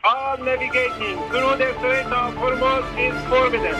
All navigating through the Strait of Hormuz is forbidden.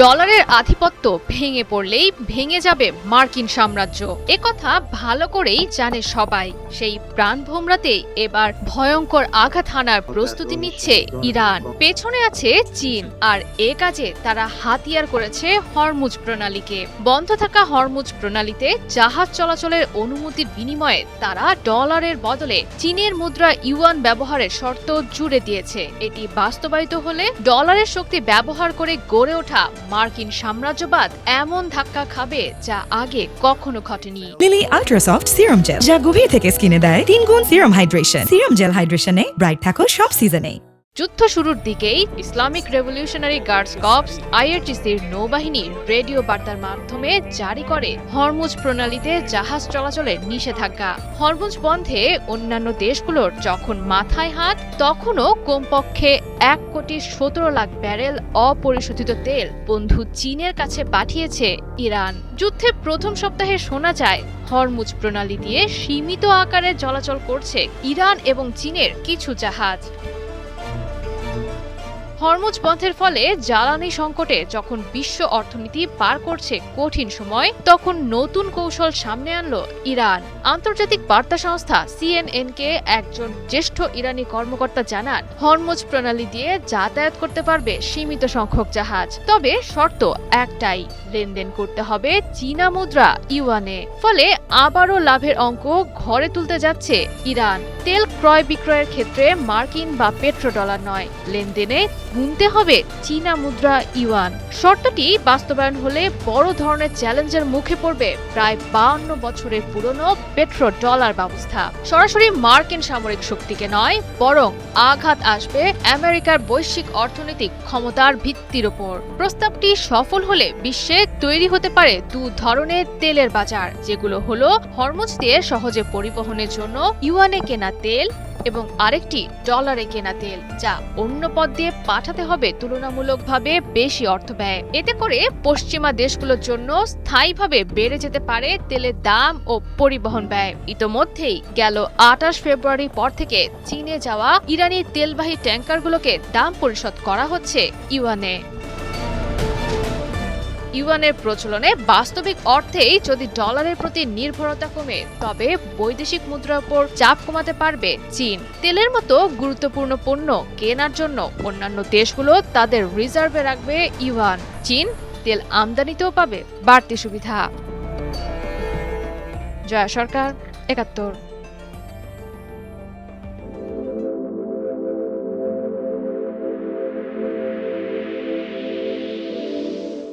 ডলারের আধিপত্য ভেঙে পড়লেই ভেঙে যাবে মার্কিন সাম্রাজ্য একথা ভালো করেই জানে সবাই। সেই প্রাণভোমরাতেই এবার ভয়ঙ্কর আঘাত হানার প্রস্তুতি নিচ্ছে ইরান। পেছনে আছে চীন, আর এ কাজে তারা হাতিয়ার করেছে হরমুজ প্রণালীকে। বন্ধ থাকা হরমুজ প্রণালীতে জাহাজ চলাচলের অনুমতির বিনিময়ে তারা ডলারের বদলে চীনের মুদ্রা ইউয়ান ব্যবহারের শর্ত জুড়ে দিয়েছে। এটি বাস্তবায়িত হলে ডলারের শক্তি ব্যবহার করে গড়ে ওঠা মার্কিন সাম্রাজ্যবাদ এমন ধাক্কা খাবে যা আগে কখনো ঘটেনি। Lily ultra soft serum gel, যা গভীর থেকে স্কিনে দেয় 3 গুণ সিরাম হাইড্রেশন। সিরাম জেল হাইড্রেশনে ব্রাইট থাকো সব সিজনে। যুদ্ধ শুরুর দিকেই ইসলামিক রেভলিউশনারি গার্ডস কর্পস আইআরজিসির নৌবাহিনী রেডিও বার্তার মাধ্যমে জারি করে হরমুজ প্রণালীতে জাহাজ চলাচলের নিষেধাজ্ঞা। হরমুজ বন্ধে অন্যান্য দেশগুলোর যখন মাথায় হাত, তখনও কমপক্ষে 1,17,00,000 ব্যারেল অপরিশোধিত তেল বন্ধু চীনের কাছে পাঠিয়েছে ইরান। যুদ্ধের প্রথম সপ্তাহে শোনা যায় হরমুজ প্রণালী দিয়ে সীমিত আকারে চলাচল করছে ইরান এবং চীনের কিছু জাহাজ। হরমুজ বন্ধের ফলে জ্বালানি সংকটে যখন বিশ্ব অর্থনীতি পার করছে কঠিন সময়, তখন নতুন কৌশল সামনে আনলো ইরান। আন্তর্জাতিক বার্তা সংস্থা সিএনএন-কে একজন জ্যেষ্ঠ ইরানি কর্মকর্তা জানান, হরমুজ প্রণালী দিয়ে যাতায়াত করতে পারবে সীমিত সংখ্যক জাহাজ, তবে শর্ত একটাই, লেনদেন করতে হবে চীনা মুদ্রা ইউয়ানে। ফলে আবারও লাভের অঙ্ক ঘরে তুলতে যাচ্ছে ইরান। তেল ক্রয় বিক্রয়ের ক্ষেত্রে মার্কিন বা পেট্রোডলার নয়, লেনদেনে গুনতে হবে চীনা মুদ্রা ইউয়ান। শর্তটি বাস্তবায়ন হলে বড় ধরনের চ্যালেঞ্জের মুখে পড়বে প্রায় 52 বছরের পুরনো পেট্রো ডলার ব্যবস্থা। সরাসরি মার্কিন সামরিক শক্তিকে নয়, বরং আঘাত আসবে আমেরিকার বৈশ্বিক অর্থনৈতিক ক্ষমতার ভিত্তির ওপর। প্রস্তাবটি সফল হলে বিশ্বে তৈরি হতে পারে দু ধরনের তেলের বাজার, যেগুলো হলো হরমুজ দিয়ে সহজে পরিবহনের জন্য ইউয়ানে কেনা তেল এবং আরেকটি ডলারে কেনা তেল, যা অন্য পথ দিয়ে পাঠাতে হবে তুলনামূলকভাবে বেশি অর্থ ব্যয়। এতে করে পশ্চিমা দেশগুলোর জন্য স্থায়ীভাবে বেড়ে যেতে পারে তেলের দাম ও পরিবহন ব্যয়। ইতোমধ্যেই গেল 28 ফেব্রুয়ারি পর থেকে চীনে যাওয়া ইরানি তেলবাহী ট্যাঙ্কারগুলোকে দাম পরিশোধ করা হচ্ছে ইউয়ানে। ইউয়ানের প্রচলনে বাস্তবিক অর্থেই যদি ডলারের প্রতি নির্ভরতা কমে, তবে বৈদেশিক মুদ্রার উপর চাপ কমাতে পারবে চীন। তেলের মতো গুরুত্বপূর্ণ পণ্য কেনার জন্য অন্যান্য দেশগুলো তাদের রিজার্ভে রাখবে ইউয়ান। চীন তেল আমদানিতেও পাবে বাড়তি সুবিধা। জয়া সরকার, ৭১।